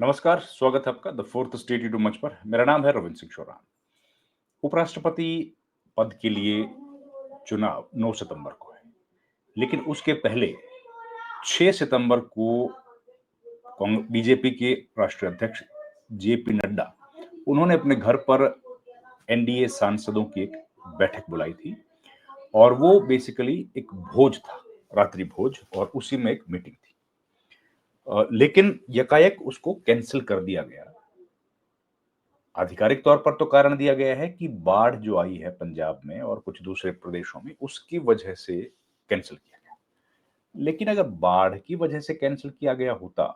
नमस्कार, स्वागत है आपका द फोर्थ स्टेट यूट्यूब मंच पर। मेरा नाम है रविंद्र सिंह शोरान। उपराष्ट्रपति पद के लिए चुनाव 9 सितंबर को है, लेकिन उसके पहले 6 सितंबर को बीजेपी के राष्ट्रीय अध्यक्ष जेपी नड्डा उन्होंने अपने घर पर एनडीए सांसदों की एक बैठक बुलाई थी और वो बेसिकली एक भोज था, रात्रि भोज, और उसी में एक मीटिंग थी। लेकिन यकायक उसको कैंसिल कर दिया गया। आधिकारिक तौर पर तो कारण दिया गया है कि बाढ़ जो आई है पंजाब में और कुछ दूसरे प्रदेशों में, उसकी वजह से कैंसिल किया गया। लेकिन अगर बाढ़ की वजह से कैंसिल किया गया होता,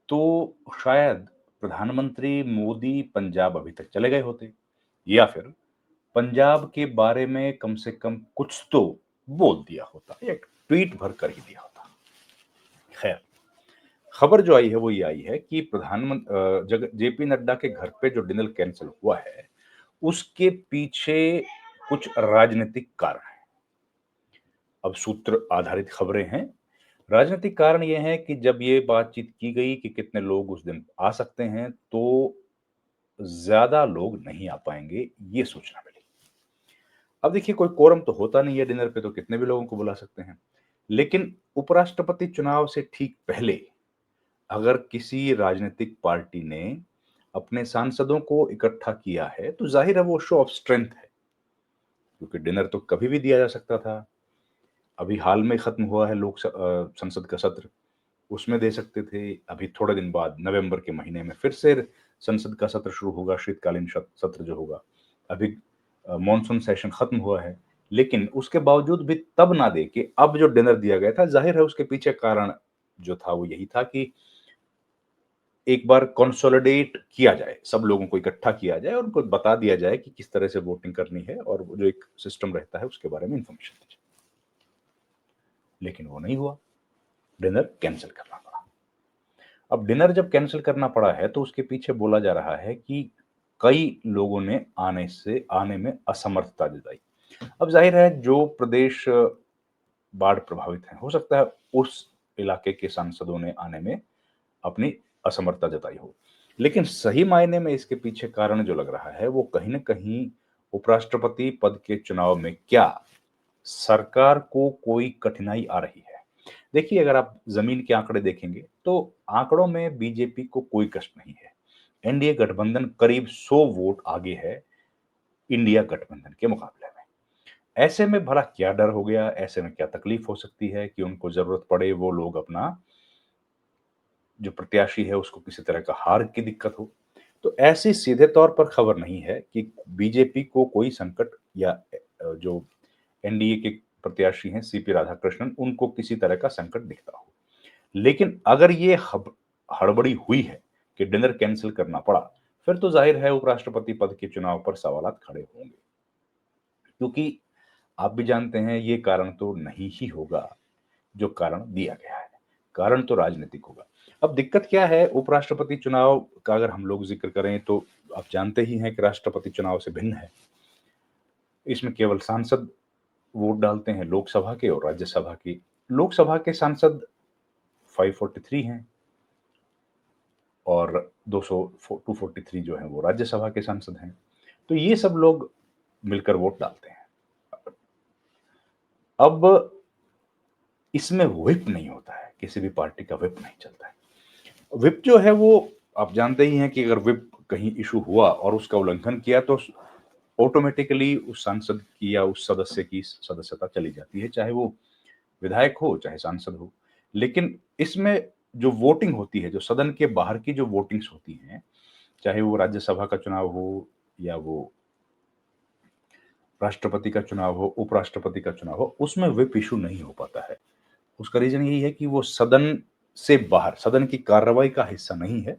तो शायद प्रधानमंत्री मोदी पंजाब अभी तक चले गए होते, या फिर पंजाब के बारे में कम से कम कुछ तो बोल दिया होता, एक ट्वीट भर कर ही दिया होता। खैर, खबर जो आई है वो ये आई है कि प्रधानमंत्री जेपी नड्डा के घर पे जो डिनर कैंसिल हुआ है, उसके पीछे कुछ राजनीतिक कारण हैं। अब सूत्र आधारित खबरें हैं। राजनीतिक कारण ये है कि जब ये बातचीत की गई कि कितने लोग उस दिन आ सकते हैं, तो ज्यादा लोग नहीं आ पाएंगे, ये सूचना मिली। अब देखिए, कोई कोरम तो होता नहीं है डिनर पे, तो कितने भी लोगों को बुला सकते हैं। लेकिन उपराष्ट्रपति चुनाव से ठीक पहले अगर किसी राजनीतिक पार्टी ने अपने सांसदों को इकट्ठा किया है, तो जाहिर है वो शो ऑफ स्ट्रेंथ है, क्योंकि डिनर तो कभी भी दिया जा सकता था। अभी हाल में खत्म हुआ है संसद का सत्र, उसमें दे सकते थे। अभी थोड़े दिन बाद नवंबर के महीने में फिर से संसद का सत्र शुरू होगा, शीतकालीन सत्र जो होगा। अभी मॉनसून सेशन खत्म हुआ है, लेकिन उसके बावजूद भी तब ना दे के अब जो डिनर दिया गया था, जाहिर है उसके पीछे कारण जो था वो यही था कि एक बार कंसोलिडेट किया जाए, सब लोगों को इकट्ठा किया जाए और उनको बता दिया जाए कि किस तरह से वोटिंग करनी है, और वो जो एक सिस्टम रहता है उसके बारे में इंफॉर्मेशन दी जाए। लेकिन वो नहीं हुआ, डिनर कैंसिल करना पड़ा। अब डिनर जब कैंसिल करना पड़ा है, तो उसके पीछे बोला जा रहा है कि कई लोगों ने आने में असमर्थता जताई। अब जाहिर है जो प्रदेश बाढ़ प्रभावित है, हो सकता है उस इलाके के सांसदों ने आने में अपनी असमर्थता जताई हो। लेकिन सही मायने में इसके पीछे कारण जो लग रहा है, वो कहीं न कहीं उपराष्ट्रपति पद के चुनाव में क्या सरकार को कोई कठिनाई आ रही है। देखिए, अगर आप ज़मीन के आंकड़े देखेंगे, तो आंकड़ों में बीजेपी को कोई कष्ट नहीं है। एनडीए गठबंधन करीब 100 वोट आगे है इंडिया गठबंधन के मुकाबले में। ऐसे में भला क्या डर हो गया, ऐसे में क्या तकलीफ हो सकती है कि उनको ज़रूरत पड़े वो लोग अपना जो प्रत्याशी है उसको किसी तरह का हार की दिक्कत हो। तो ऐसी सीधे तौर पर खबर नहीं है कि बीजेपी को कोई संकट या जो एनडीए के प्रत्याशी हैं सीपी राधाकृष्णन, उनको किसी तरह का संकट दिखता हो। लेकिन अगर ये हड़बड़ी हुई है कि डिनर कैंसिल करना पड़ा, फिर तो जाहिर है उपराष्ट्रपति पद के चुनाव पर सवालात खड़े होंगे, क्योंकि आप भी जानते हैं ये कारण तो नहीं ही होगा जो कारण दिया गया है, कारण तो राजनीतिक होगा। अब दिक्कत क्या है उपराष्ट्रपति चुनाव का, अगर हम लोग जिक्र करें तो आप जानते ही हैं कि राष्ट्रपति चुनाव से भिन्न है। इसमें केवल सांसद वोट डालते हैं, लोकसभा के और राज्यसभा की। लोकसभा के सांसद 543 हैं और 243 जो हैं वो राज्यसभा के सांसद हैं। तो ये सब लोग मिलकर वोट डालते हैं। अब इसमें व्हिप नहीं होता है, किसी भी पार्टी का व्हिप नहीं चलता है। व्हिप जो है वो आप जानते ही हैं कि अगर व्हिप कहीं इशू हुआ और उसका उल्लंघन किया, तो ऑटोमेटिकली उस सांसद की या उस सदस्य की सदस्यता चली जाती है, चाहे वो विधायक हो चाहे सांसद हो। लेकिन इसमें जो वोटिंग होती है, जो सदन के बाहर की जो वोटिंग्स होती हैं, चाहे वो राज्यसभा का चुनाव हो या वो राष्ट्रपति का चुनाव हो, उपराष्ट्रपति का चुनाव हो, उसमें व्हिप इशू नहीं हो पाता है। उसका रीजन यही है कि वो सदन से बाहर, सदन की कार्रवाई का हिस्सा नहीं है,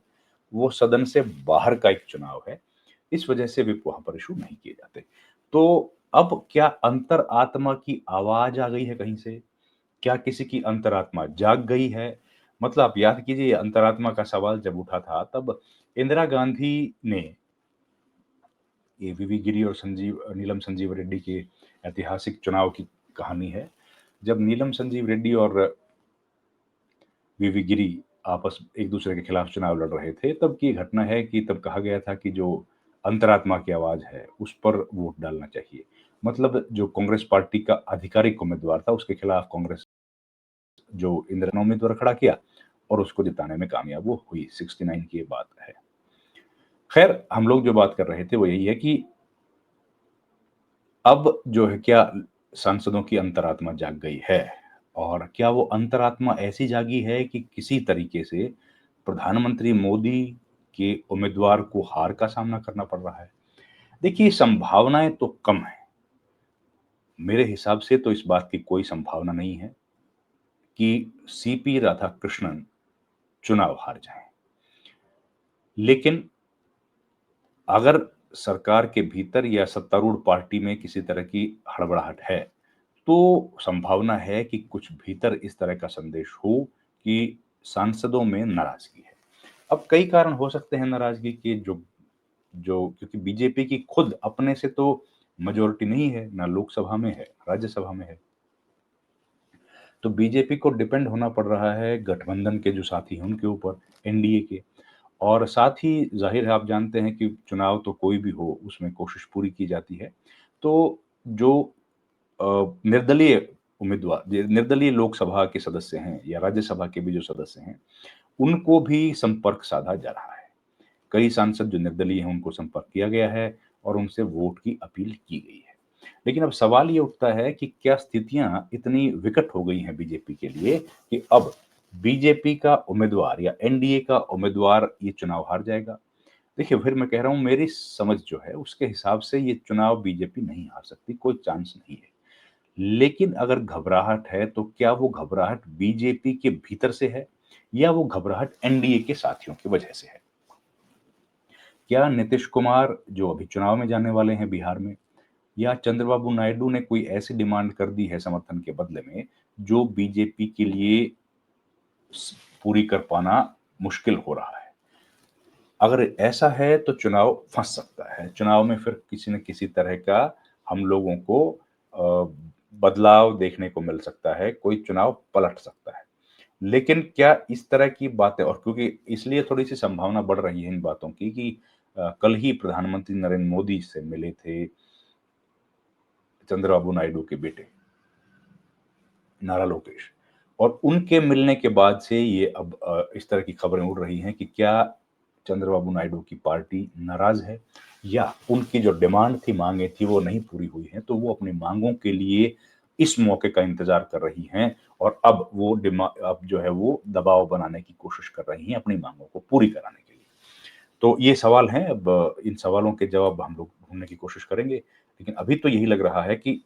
वो सदन से बाहर का एक चुनाव है। इस वजह से व्हिप वहां पर इशू नहीं किए जाते। तो अब क्या अंतरात्मा की आवाज आ गई है कहीं से? क्या किसी की अंतरात्मा जाग गई है? मतलब आप याद कीजिए, अंतरात्मा का सवाल जब उठा था, तब इंदिरा गांधी ने, ये वीवी गिरी और नीलम संजीव रेड्डी के ऐतिहासिक चुनाव की कहानी है। जब नीलम संजीव रेड्डी और वीवी गिरी आपस एक दूसरे के खिलाफ चुनाव लड़ रहे थे, तब की घटना है कि तब कहा गया था कि जो अंतरात्मा की आवाज़ है, उस पर वोट डालना चाहिए। मतलब जो कांग्रेस पार्टी का आधिकारिक उम्मीदवार था, उसके खिलाफ कांग्रेस जो इंदिरा ने उम्मीदवार खड़ा किया और उसको जिताने में कामयाब वो हुई। 69 की ये बात है। खैर, हम लोग जो बात कर रहे थे वो यही है कि अब जो है क्या सांसदों की अंतरात्मा जाग गई है और क्या वो अंतरात्मा ऐसी जागी है कि किसी तरीके से प्रधानमंत्री मोदी के उम्मीदवार को हार का सामना करना पड़ रहा है? देखिए, संभावनाएं तो कम है। मेरे हिसाब से तो इस बात की कोई संभावना नहीं है कि सीपी राधाकृष्णन चुनाव हार जाएं। लेकिन अगर सरकार के भीतर या सत्तारूढ़ पार्टी में किसी तरह की हड़बड़ाहट है, तो संभावना है कि कुछ भीतर इस तरह का संदेश हो कि सांसदों में नाराजगी है। अब कई कारण हो सकते हैं नाराजगी के, जो जो क्योंकि बीजेपी की खुद अपने से तो मेजॉरिटी नहीं है, ना लोकसभा में है, राज्यसभा में है। तो बीजेपी को डिपेंड होना पड़ रहा है गठबंधन के जो साथी हैं उनके ऊपर, एनडीए के। और साथ ही ज़ाहिर है, आप जानते हैं कि चुनाव तो कोई भी हो, उसमें कोशिश पूरी की जाती है। तो जो अ, निर्दलीय उम्मीदवार निर्दलीय लोकसभा के सदस्य हैं या राज्यसभा के भी जो सदस्य हैं, उनको भी संपर्क साधा जा रहा है। कई सांसद जो निर्दलीय हैं, उनको संपर्क किया गया है और उनसे वोट की अपील की गई है। लेकिन अब सवाल ये उठता है कि क्या स्थितियां इतनी विकट हो गई हैं बीजेपी के लिए कि अब बीजेपी का उम्मीदवार या एनडीए का उम्मीदवार ये चुनाव हार जाएगा? देखिए, फिर मैं कह रहा हूँ, मेरी समझ जो है उसके हिसाब से ये चुनाव बीजेपी नहीं हार सकती, कोई चांस नहीं है। लेकिन अगर घबराहट है, तो क्या वो घबराहट बीजेपी के भीतर से है या वो घबराहट एनडीए के साथियों की वजह से है? क्या नीतीश कुमार जो अभी चुनाव में जाने वाले हैं बिहार में, या चंद्रबाबू नायडू ने कोई ऐसी डिमांड कर दी है समर्थन के बदले में जो बीजेपी के लिए पूरी कर पाना मुश्किल हो रहा है? अगर ऐसा है तो चुनाव फंस सकता है। चुनाव में फिर किसी न किसी तरह का हम लोगों को बदलाव देखने को मिल सकता है, कोई चुनाव पलट सकता है। लेकिन क्या इस तरह की बातें, और क्योंकि इसलिए थोड़ी-सी संभावना बढ़ रही है इन बातों की कि कल ही प्रधानमंत्री नरेंद्र मोदी से मिले थे चंद्रबाबू नायडू के बेटे, नारा लोकेश। और उनके मिलने के बाद से ये अब इस तरह की खबरें उड़ रही हैं कि क्या चंद्रबाबू नायडू की पार्टी नाराज़ है या उनकी जो डिमांड थी, माँगें थी, वो नहीं पूरी हुई हैं, तो वो अपनी माँगों के लिए इस मौके का इंतज़ार कर रही हैं और अब जो है वो दबाव बनाने की कोशिश कर रही हैं अपनी माँगों को पूरी कराने के लिए। तो ये सवाल हैं, अब इन सवालों के जवाब हम लोग ढूँढने की कोशिश करेंगे। लेकिन अभी तो यही लग रहा है कि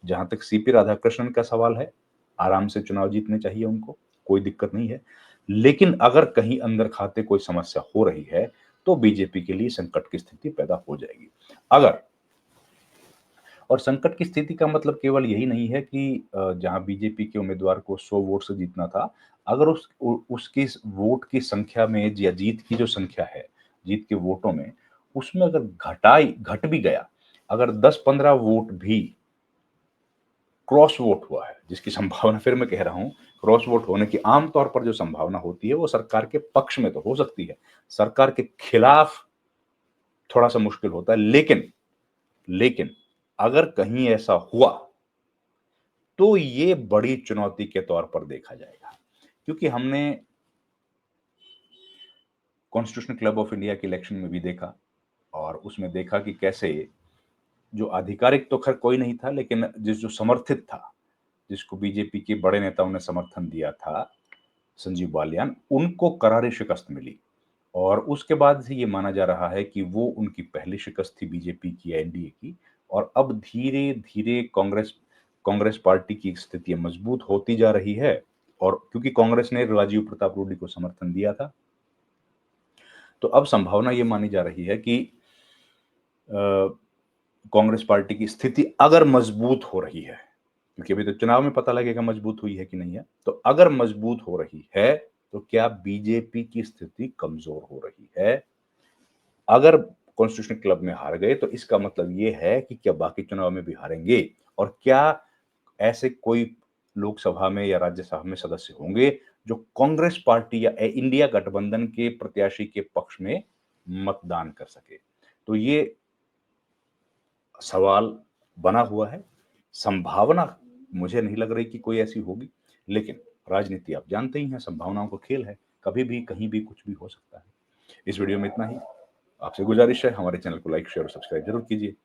जहाँ तक सीपी राधाकृष्णन का सवाल है, आराम से चुनाव जीतने चाहिए उनको, कोई दिक्कत नहीं है। लेकिन अगर कहीं अंदर खाते कोई समस्या हो रही है, तो बीजेपी के लिए संकट की स्थिति पैदा हो जाएगी। अगर और संकट की स्थिति का मतलब केवल यही नहीं है कि जहाँ बीजेपी के उम्मीदवार को 100 वोट से जीतना था, अगर उसकी वोट की संख्या में या जीत की जो संख्या है, जीत के वोटों में, उसमें अगर घट भी गया, अगर 10-15 वोट भी क्रॉस वोट हुआ है, जिसकी संभावना, फिर मैं कह रहा हूँ, क्रॉस वोट होने की आम तौर पर जो संभावना होती है, वो सरकार के पक्ष में तो हो सकती है। सरकार के खिलाफ थोड़ा-सा मुश्किल होता है, लेकिन अगर कहीं ऐसा हुआ, तो ये बड़ी चुनौती के तौर पर देखा जाएगा। क्योंकि हमने कॉन्स्टिट्यूशनल क्लब ऑफ इंडिया के इलेक्शन में भी देखा और उसमें देखा कि कैसे जो आधिकारिक तो खैर कोई नहीं था, लेकिन जो समर्थित था, जिसको बीजेपी के बड़े नेताओं ने समर्थन दिया था, संजीव बालियान, उनको करारी शिकस्त मिली और उसके बाद से ये माना जा रहा है कि वो उनकी पहली शिकस्त थी बीजेपी की या एनडीए की। और अब धीरे-धीरे कांग्रेस पार्टी की स्थिति मजबूत होती जा रही है और क्योंकि कांग्रेस ने राजीव प्रताप रूडी को समर्थन दिया था, तो अब संभावना ये मानी जा रही है कि अ, कांग्रेस पार्टी की स्थिति अगर मजबूत हो रही है, क्योंकि अभी तो चुनाव में पता लगेगा मजबूत हुई है कि नहीं है। तो अगर मजबूत हो रही है, तो क्या बीजेपी की स्थिति कमज़ोर हो रही है? अगर कॉन्स्टिट्यूशनल क्लब में हार गए, तो इसका मतलब ये है कि क्या बाकी चुनाव में भी हारेंगे? और क्या ऐसे कोई लोकसभा में या राज्यसभा में सदस्य होंगे, जो कांग्रेस पार्टी या इंडिया गठबंधन के प्रत्याशी के पक्ष में मतदान कर सके। तो ये सवाल बना हुआ है। संभावना मुझे नहीं लग रही कि कोई ऐसी होगी, लेकिन राजनीति आप जानते ही हैं, संभावनाओं का खेल है, कभी भी कहीं भी कुछ भी हो सकता है। इस वीडियो में इतना ही। आपसे गुजारिश है हमारे चैनल को लाइक शेयर और सब्सक्राइब जरूर कीजिए।